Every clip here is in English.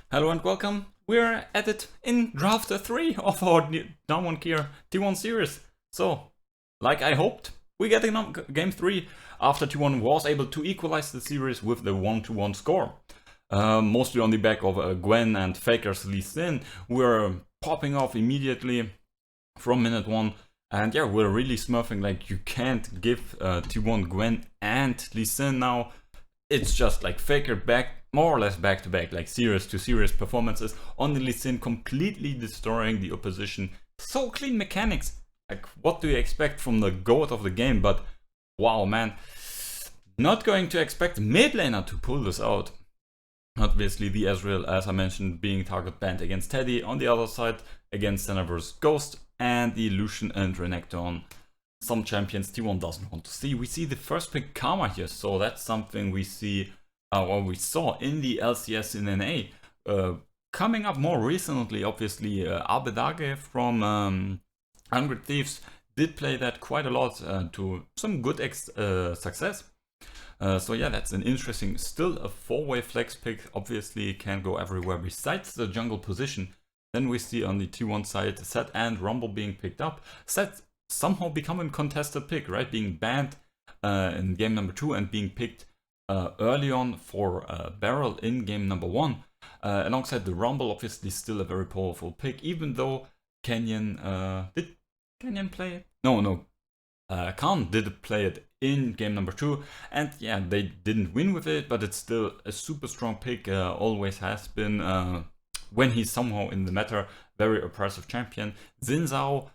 Hello and welcome. We're at it in draft 3 of our Downone Gear T1 series. So, like I hoped, we get in game 3 after T1 was able to equalize the series with the 1-1 score. Mostly on the back of Gwen and Faker's Lee Sin. We're popping off immediately from minute 1. And yeah, we're really smurfing, like you can't give T1 Gwen and Lee Sin now. It's just like Faker back, more or less back to back, like series to series performances on the Lee Sin, completely destroying the opposition. So clean mechanics. Like, what do you expect from the GOAT of the game? But wow, man, not going to expect mid laner to pull this out. Obviously, the Ezreal, as I mentioned, being target banned against Teddy. On the other side, against Senna vs Ghost, and the Lucian and Renekton. Some champions T1 doesn't want to see. We see the first pick Karma here, so that's something we see, or we saw in the LCS in NA. Coming up more recently, obviously, Abedage from Hungry Thieves did play that quite a lot to some good success. So yeah, that's an interesting, still a 4-way flex pick, obviously can go everywhere besides the jungle position. Then we see on the T1 side, Set and Rumble being picked up. Set somehow becoming contested pick, right? Being banned in game number 2 and being picked early on for Barrel in game number 1. Alongside the Rumble, obviously still a very powerful pick, even though Canyon, did Canyon play it? No, Khan did play it in game number 2, and yeah, they didn't win with it, but it's still a super strong pick, always has been, when he's somehow in the meta, very oppressive champion. Xin Zhao,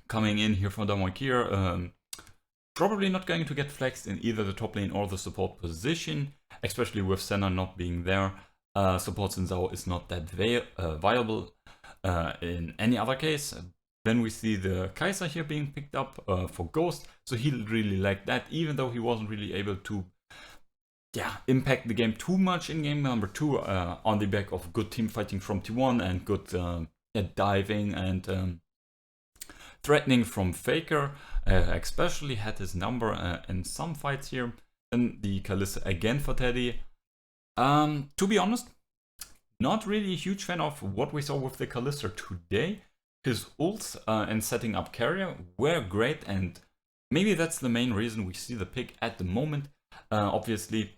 coming in here from Downone Gear, probably not going to get flexed in either the top lane or the support position, especially with Senna not being there. Support Xin Zhao is not that viable in any other case. Then we see the Kai'Sa here being picked up for Ghost, so he really liked that, even though he wasn't really able to impact the game too much in game number 2 on the back of good team fighting from T1 and good diving and threatening from Faker. Especially had his number in some fights here. Then the Kalista again for Teddy. To be honest, not really a huge fan of what we saw with the Kalista today. His ults and setting up carrier were great, and maybe that's the main reason we see the pick at the moment. Obviously,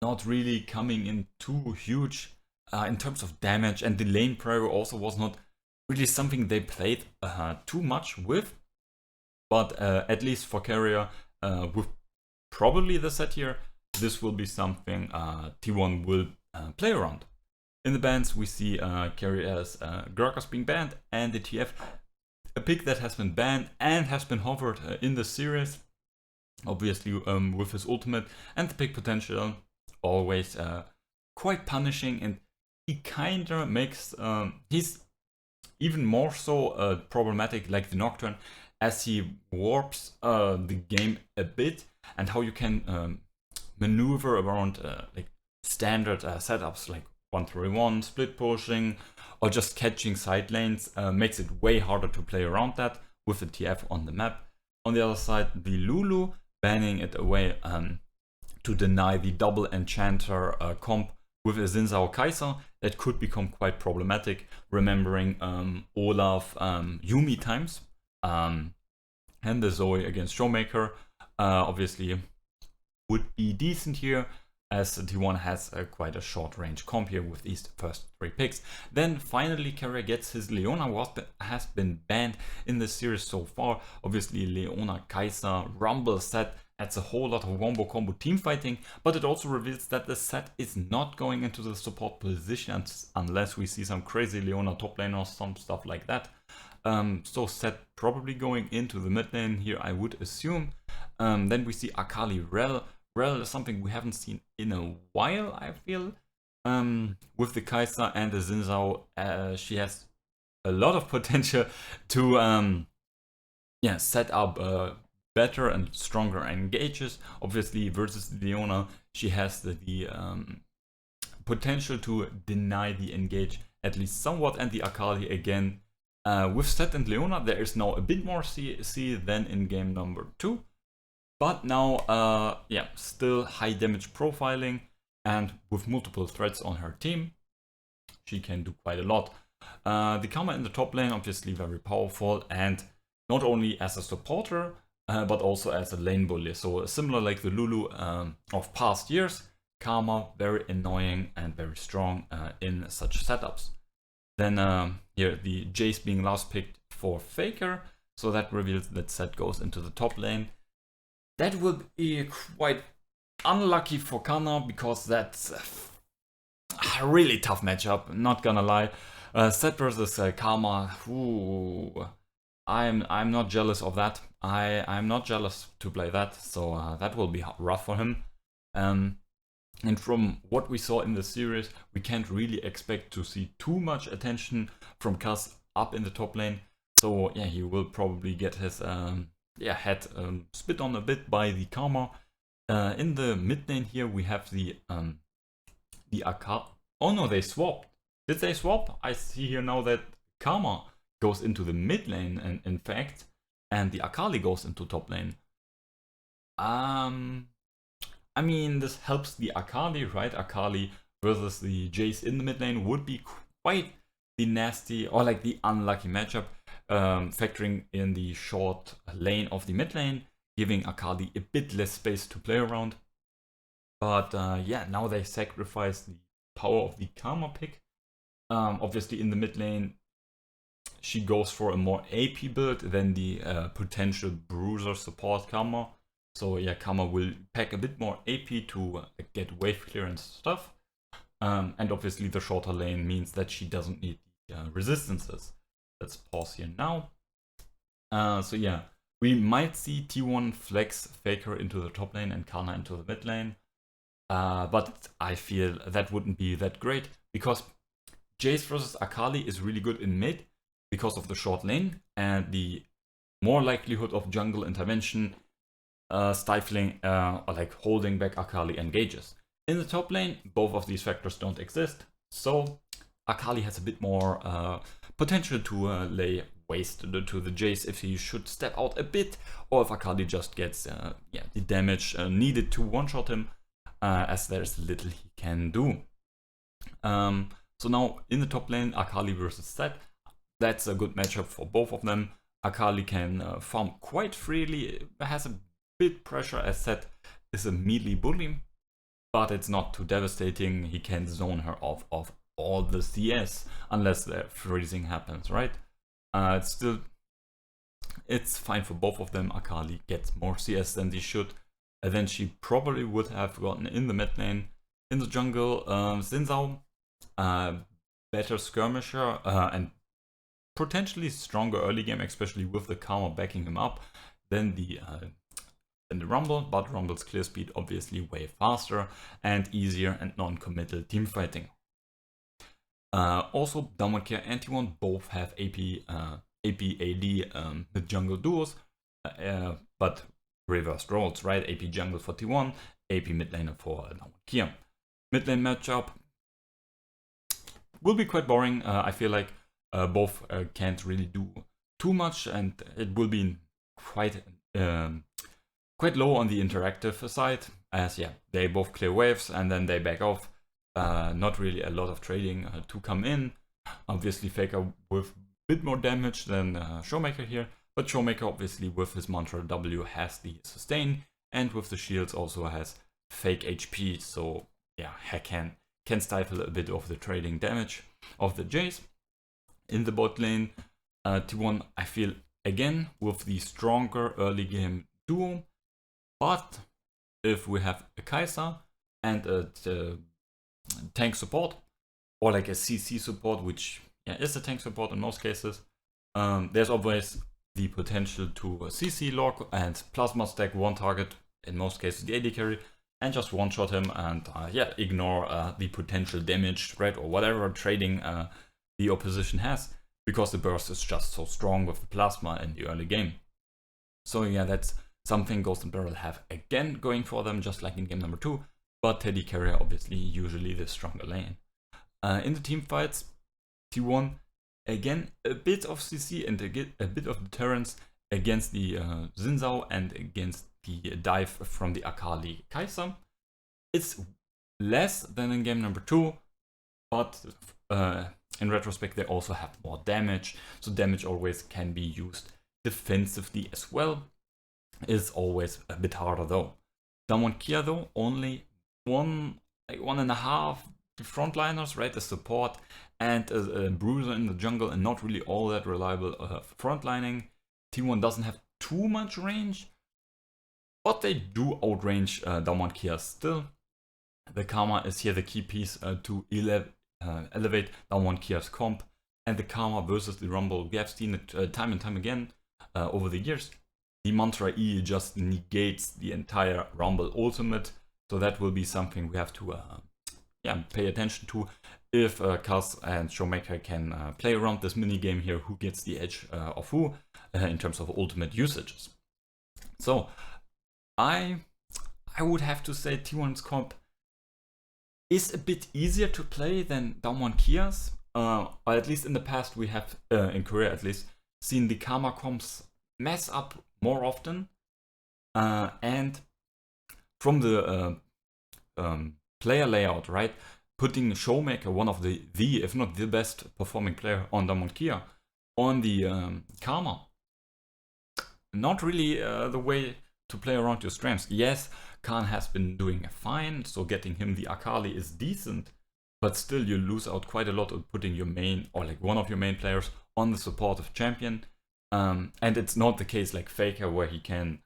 not really coming in too huge in terms of damage, and the lane prayer also was not really something they played too much with. But at least for carrier, with probably the set here, this will be something T1 will play around. In the bans, we see carrier as Gragas being banned, and the TF, a pick that has been banned and has been hovered in the series, obviously with his ultimate, and the pick potential, always quite punishing, and he kinda makes, he's even more so problematic like the Nocturne, as he warps the game a bit, and how you can maneuver around like standard setups like 1-3-1, split pushing, or just catching side lanes, makes it way harder to play around that with the TF on the map. On the other side, the Lulu, banning it away to deny the double enchanter comp with a Xin Zhao Kai'Sa. That could become quite problematic, remembering Olaf Yumi times. And the Zoe against ShowMaker obviously would be decent here, as T1 has quite a short range comp here with these first 3 picks. Then finally carrier gets his Leona, what has been banned in the series so far. Obviously Leona, Kai'Sa, Rumble set adds a whole lot of wombo combo team fighting, but it also reveals that the set is not going into the support position unless we see some crazy Leona top lane or some stuff like that. So set probably going into the mid lane here, I would assume. Then we see Akali Rel. Rel is something we haven't seen in a while, I feel. With the Kai'Sa and the Xin Zhao, she has a lot of potential to set up better and stronger engages. Obviously, versus Leona, she has the potential to deny the engage at least somewhat, and the Akali again. With Set and Leona, there is now a bit more CC than in game number 2. But now, still high damage profiling. and with multiple threats on her team, she can do quite a lot. The Karma in the top lane, obviously very powerful, and not only as a supporter, but also as a lane bully. So similar like the Lulu of past years, Karma very annoying and very strong in such setups. Then here the Jace being last picked for Faker, so that reveals that Zed goes into the top lane. That will be quite unlucky for Kana, because that's a really tough matchup, not gonna lie. Zed versus Karma, ooh, I'm not jealous of that. I'm not jealous to play that, so that will be rough for him. And from what we saw in the series, we can't really expect to see too much attention from Kaz up in the top lane. So yeah, he will probably get his head spit on a bit by the Karma. In the mid lane here, we have the Akali. Oh no, they swapped. Did they swap? I see here now that Karma goes into the mid lane, and in fact, and the Akali goes into top lane. I mean, this helps the Akali, right? Akali versus the Jace in the mid lane would be quite the nasty, or like the unlucky matchup, factoring in the short lane of the mid lane, giving Akali a bit less space to play around. But yeah, now they sacrifice the power of the Karma pick. Obviously in the mid lane, she goes for a more AP build than the potential bruiser support Karma. So yeah, Karma will pack a bit more AP to get wave clearance stuff. And obviously the shorter lane means that she doesn't need resistances. Let's pause here now. So yeah, we might see T1 flex Faker into the top lane and Kana into the mid lane. But I feel that wouldn't be that great, because Jace versus Akali is really good in mid because of the short lane and the more likelihood of jungle intervention, stifling or like holding back Akali engages. In the top lane, both of these factors don't exist, so Akali has a bit more potential to lay waste to the Jace if he should step out a bit, or if Akali just gets the damage needed to one-shot him, as there's little he can do. So now in the top lane, Akali versus Zed, that's a good matchup for both of them. Akali can farm quite freely, has a bit pressure as Zed is a melee bully, but it's not too devastating. He can zone her off of all the CS unless the freezing happens, right? It's fine for both of them. Akali gets more CS than they should, and then she probably would have gotten in the mid lane. In the jungle, Xin Zhao, better skirmisher and potentially stronger early game, especially with the Karma backing him up, than the Rumble, but Rumble's clear speed obviously way faster and easier and non-committal team fighting. Also, Damwon and T1 both have AP AD the jungle duos, but reversed roles, right? AP jungle for T1, AP mid laner for Damwon. Mid lane matchup will be quite boring. I feel like both can't really do too much, and it will be quite low on the interactive side, as yeah, they both clear waves and then they back off. Not really a lot of trading to come in. Obviously Faker with a bit more damage than ShowMaker here, but ShowMaker obviously with his mantra W has the sustain, and with the shields also has fake HP, so yeah, he can stifle a bit of the trading damage of the Jace. In the bot lane, T1 I feel again with the stronger early game duo, but if we have a Kai'Sa and a tank support, or like a CC support, which is a tank support in most cases, there's always the potential to CC lock and plasma stack one target, in most cases the AD carry, and just one-shot him and ignore the potential damage, right, or whatever trading the opposition has, because the burst is just so strong with the plasma in the early game. So yeah, that's something Ghost and Barrel have again going for them, just like in game number 2, but Teddy Carrier obviously usually the stronger lane. In the team fights, T1 again a bit of CC and a bit of deterrence against the Xin Zhao and against the dive from the Akali Kai'Sa. It's less than in game number 2, but in retrospect they also have more damage, so damage always can be used defensively as well. Is always a bit harder though. Damwon Kia though, only 1.5 frontliners, right, as support, and a bruiser in the jungle, and not really all that reliable frontlining. T1 doesn't have too much range, but they do outrange Damwon Kia still. The Karma is here the key piece to elevate Damwon Kia's comp, and the Karma versus the Rumble, we have seen it time and time again over the years. The Mantra E just negates the entire Rumble ultimate, so that will be something we have to pay attention to if Kaz and ShowMaker can play around this mini game here, who gets the edge of who in terms of ultimate usages. So I would have to say T1's comp is a bit easier to play than Damwon Kia's, or at least in the past we have, in Korea at least, seen the Karma comps mess up more often, and from the player layout, right, putting ShowMaker, one of the if not the best performing player on Damwon Kia, on the Karma, not really the way to play around your strengths. Yes, Khan has been doing fine, so getting him the Akali is decent, but still you lose out quite a lot of putting your main, or like one of your main players, on the supportive champion. And it's not the case like Faker, where he can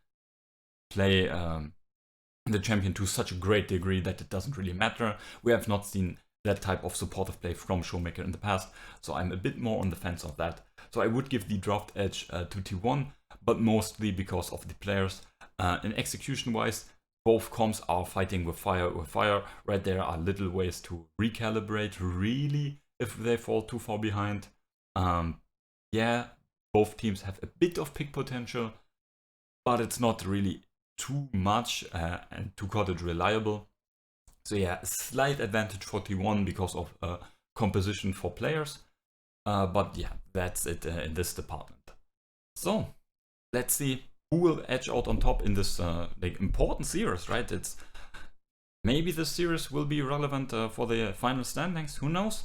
play the champion to such a great degree that it doesn't really matter. We have not seen that type of supportive play from ShowMaker in the past, so I'm a bit more on the fence of that. So I would give the draft edge to T1, but mostly because of the players. In execution wise, both comps are fighting with fire, right? There are little ways to recalibrate really if they fall too far behind. Yeah, both teams have a bit of pick potential, but it's not really too much and too cottage reliable. So yeah, a slight advantage for T1 because of composition for players. But yeah, that's it in this department. So let's see who will edge out on top in this like important series, right? It's maybe this series will be relevant for the final standings, who knows?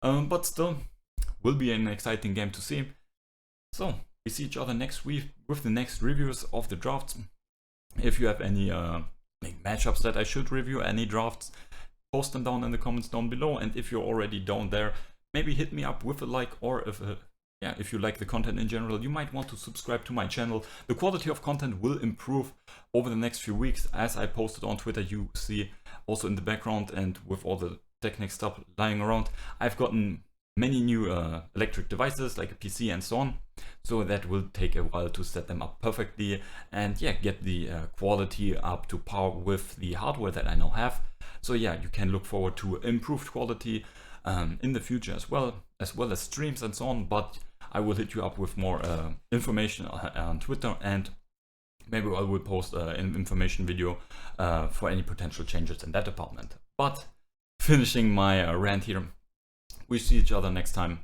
But still, will be an exciting game to see. So we see each other next week with the next reviews of the drafts. If you have any like matchups that I should review, any drafts, post them down in the comments down below. And if you're already down there, maybe hit me up with a like, or if you like the content in general, you might want to subscribe to my channel. The quality of content will improve over the next few weeks, as I posted on Twitter. You see also in the background, and with all the technical stuff lying around, I've gotten many new electric devices like a PC and so on, so that will take a while to set them up perfectly and yeah, get the quality up to par with the hardware that I now have. So yeah, you can look forward to improved quality in the future as well as streams and so on. But I will hit you up with more information on Twitter, and maybe I will post an information video for any potential changes in that department. But finishing my rant here, we see each other next time.